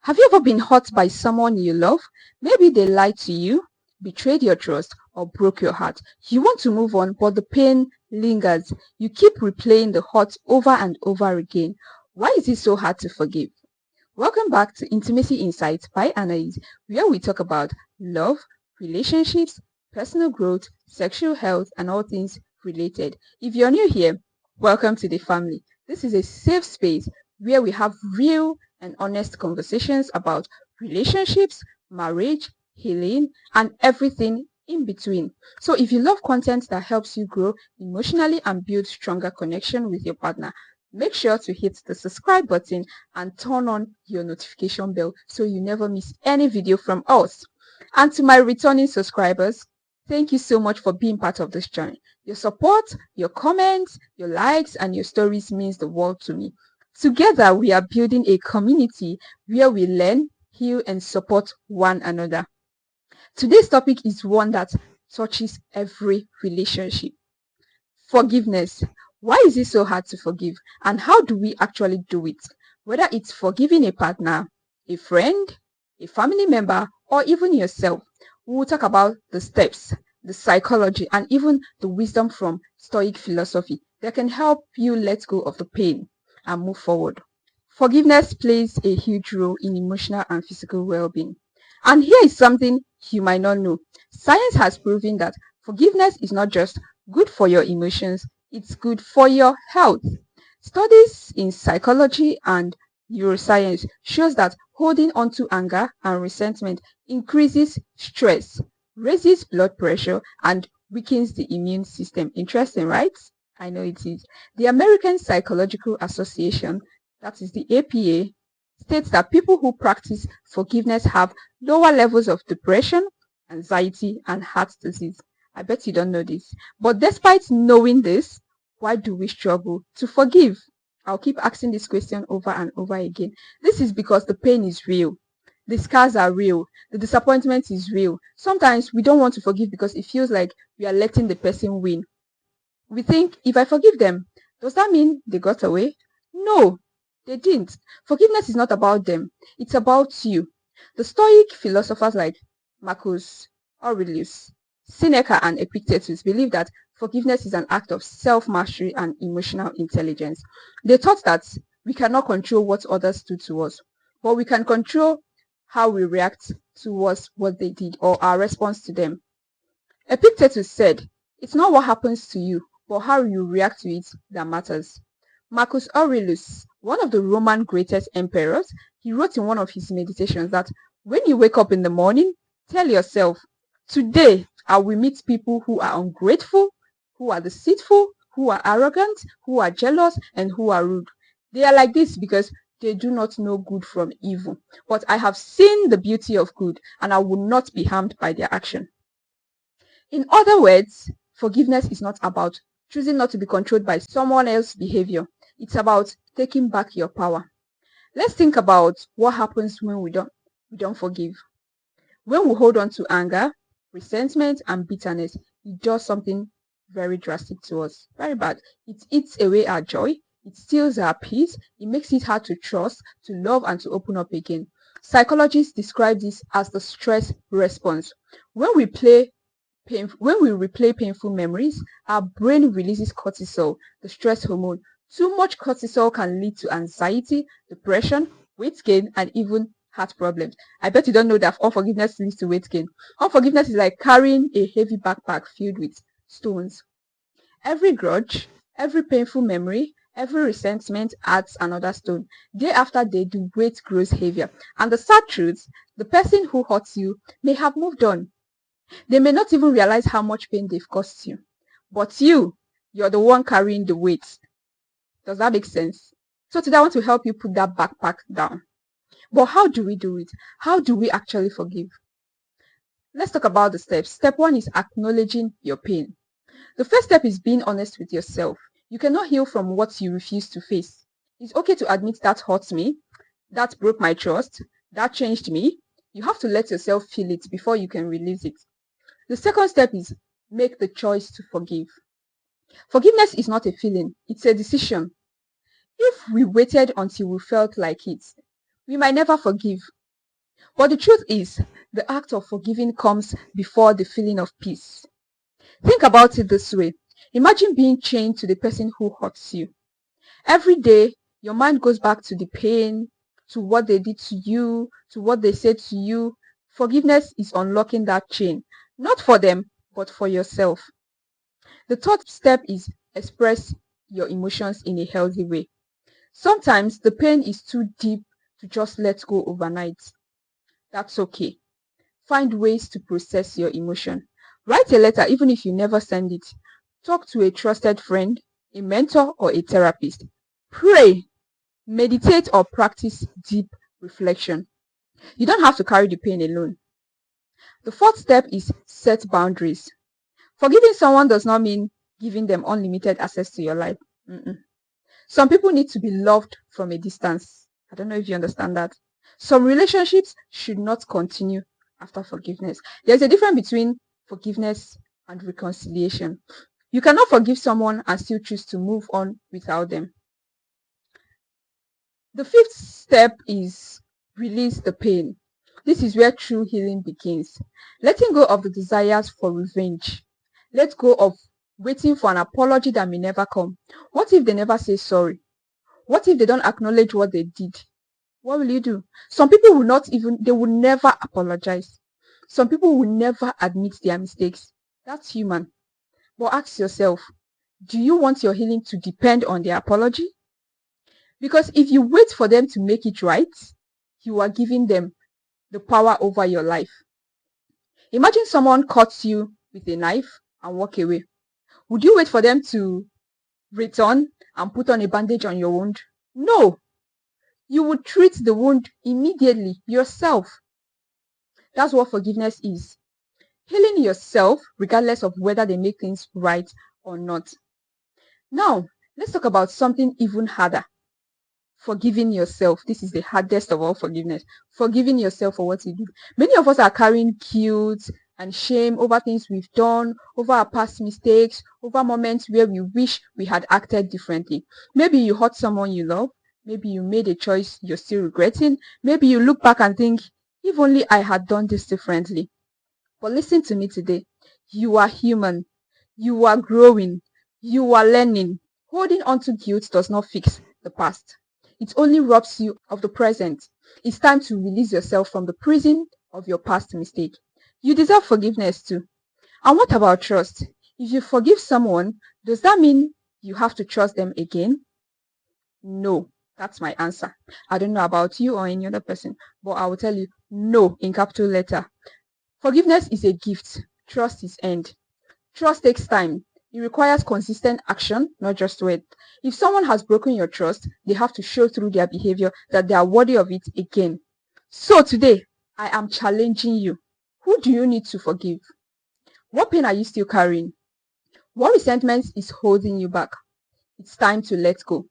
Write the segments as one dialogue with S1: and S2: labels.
S1: Have you ever been hurt by someone you love? Maybe they lied to you, betrayed your trust, or broke your heart. You want to move on, but the pain lingers. You keep replaying the hurt over and over again. Why is it so hard to forgive? Welcome back to Intimacy Insights by Anais, where we talk about love, relationships, personal growth, sexual health, and all things related. If you're new here, welcome to the family. This is a safe space where we have real and honest conversations about relationships, marriage, healing, and everything in between. So if you love content that helps you grow emotionally and build stronger connection with your partner, make sure to hit the subscribe button and turn on your notification bell so you never miss any video from us. And to my returning subscribers, thank you so much for being part of this journey. Your support, your comments, your likes, and your stories means the world to me. Together, we are building a community where we learn, heal, and support one another. Today's topic is one that touches every relationship. Forgiveness. Why is it so hard to forgive? And how do we actually do it? Whether it's forgiving a partner, a friend, a family member, or even yourself. We will talk about the steps, the psychology, and even the wisdom from Stoic philosophy that can help you let go of the pain and move forward. Forgiveness plays a huge role in emotional and physical well-being. And here is something you might not know. Science has proven that forgiveness is not just good for your emotions, it's good for your health. Studies in psychology and neuroscience shows that holding on to anger and resentment increases stress, raises blood pressure, and weakens the immune system. Interesting, right? I know it is. The American Psychological Association, that is the APA, states that people who practice forgiveness have lower levels of depression, anxiety, and heart disease. I bet you don't know this. But despite knowing this, why do we struggle to forgive? I'll keep asking this question over and over again. This is because the pain is real. The scars are real. The disappointment is real. Sometimes we don't want to forgive because it feels like we are letting the person win. We think, if I forgive them, does that mean they got away? No, they didn't. Forgiveness is not about them. It's about you. The Stoic philosophers like Marcus Aurelius, Seneca, and Epictetus believe that forgiveness is an act of self-mastery and emotional intelligence. They taught that we cannot control what others do to us, but we can control how we react towards what they did or our response to them. Epictetus said, "It's not what happens to you, but how you react to it that matters." Marcus Aurelius, one of the Roman greatest emperors, he wrote in one of his meditations that when you wake up in the morning, tell yourself, today I will meet people who are ungrateful, who are deceitful, who are arrogant, who are jealous, and who are rude. They are like this because they do not know good from evil. But I have seen the beauty of good, and I will not be harmed by their action. In other words, forgiveness is not about choosing not to be controlled by someone else's behavior. It's about taking back your power. Let's think about what happens when we don't forgive. When we hold on to anger, resentment, and bitterness, it does something very drastic to us. Very bad. It eats away our joy. It steals our peace. It makes it hard to trust, to love, and to open up again. Psychologists describe this as the stress response. When we replay painful memories, our brain releases cortisol, the stress hormone. Too much cortisol can lead to anxiety, depression, weight gain, and even heart problems. I bet you don't know that unforgiveness leads to weight gain. Unforgiveness is like carrying a heavy backpack filled with stones. Every grudge, every painful memory, every resentment adds another stone. Day after day, the weight grows heavier. And the sad truth, the person who hurts you may have moved on. They may not even realize how much pain they've caused you. But you're the one carrying the weight. Does that make sense? So today I want to help you put that backpack down. But how do we do it? How do we actually forgive? Let's talk about the steps. Step one is acknowledging your pain. The first step is being honest with yourself. You cannot heal from what you refuse to face. It's okay to admit that hurts me, that broke my trust, that changed me. You have to let yourself feel it before you can release it. The second step is make the choice to forgive. Forgiveness is not a feeling, it's a decision. If we waited until we felt like it, We might never forgive. But the truth is, the act of forgiving comes before the feeling of peace. Think about it this way. Imagine being chained to the person who hurts you. Every day, your mind goes back to the pain, to what they did to you, to what they said to you. Forgiveness is unlocking that chain, not for them, but for yourself. The third step is express your emotions in a healthy way. Sometimes the pain is too deep to just let go overnight. That's okay. Find ways to process your emotion. Write a letter even if you never send it. Talk to a trusted friend, a mentor, or a therapist. Pray, meditate, or practice deep reflection. You don't have to carry the pain alone. The fourth step is set boundaries. Forgiving someone does not mean giving them unlimited access to your life. Some people need to be loved from a distance. I don't know if you understand that. Some relationships should not continue after forgiveness. There's a difference between forgiveness and reconciliation. You cannot forgive someone and still choose to move on without them. The fifth step is release the pain. This is where true healing begins. Letting go of the desires for revenge. Let go of waiting for an apology that may never come. What if they never say sorry? What if they don't acknowledge what they did? What will you do? Some people they will never apologize. Some people will never admit their mistakes. That's human. But ask yourself, do you want your healing to depend on their apology? Because if you wait for them to make it right, you are giving them the power over your life. Imagine someone cuts you with a knife and walk away. Would you wait for them to return and put on a bandage on your wound? No. You would treat the wound immediately yourself. That's what forgiveness is. Healing yourself regardless of whether they make things right or not. Now, let's talk about something even harder. Forgiving yourself. This is the hardest of all forgiveness. Forgiving yourself for what you did. Many of us are carrying guilt and shame over things we've done, over our past mistakes, over moments where we wish we had acted differently. Maybe you hurt someone you love. Maybe you made a choice you're still regretting. Maybe you look back and think, if only I had done this differently. But listen to me today. You are human. You are growing. You are learning. Holding on to guilt does not fix the past. It only robs you of the present. It's time to release yourself from the prison of your past mistake. You deserve forgiveness too. And what about trust? If you forgive someone, does that mean you have to trust them again? No. That's my answer. I don't know about you or any other person, but I will tell you no in capital letter. Forgiveness is a gift. Trust is earned. Trust takes time. It requires consistent action, not just words. If someone has broken your trust, they have to show through their behavior that they are worthy of it again. So today, I am challenging you. Who do you need to forgive? What pain are you still carrying? What resentment is holding you back? It's time to let go.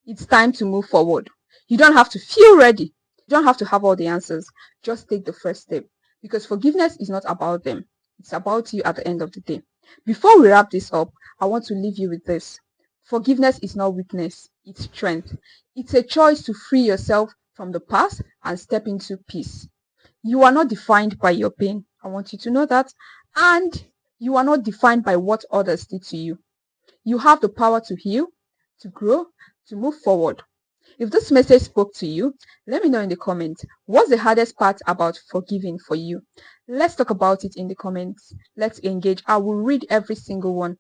S1: It's time to move forward. You don't have to feel ready. You don't have to have all the answers. Just take the first step. Because forgiveness is not about them. It's about you at the end of the day. Before we wrap this up, I want to leave you with this. Forgiveness is not weakness. It's strength. It's a choice to free yourself from the past and step into peace. You are not defined by your pain. I want you to know that. And you are not defined by what others did to you. You have the power to heal, to grow, to move forward. If this message spoke to you, let me know in the comments. What's the hardest part about forgiving for you? Let's talk about it in the comments. Let's engage. I will read every single one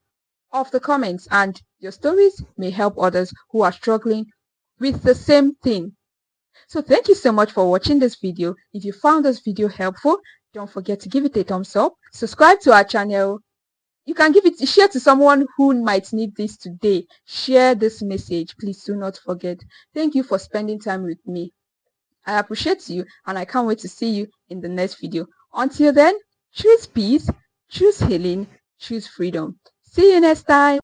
S1: of the comments, and your stories may help others who are struggling with the same thing. So thank you so much for watching this video. If you found this video helpful, don't forget to give it a thumbs up. Subscribe to our channel. You can share to someone who might need this today. Share this message. Please do not forget. Thank you for spending time with me. I appreciate you, and I can't wait to see you in the next video. Until then, choose peace, choose healing, choose freedom. See you next time.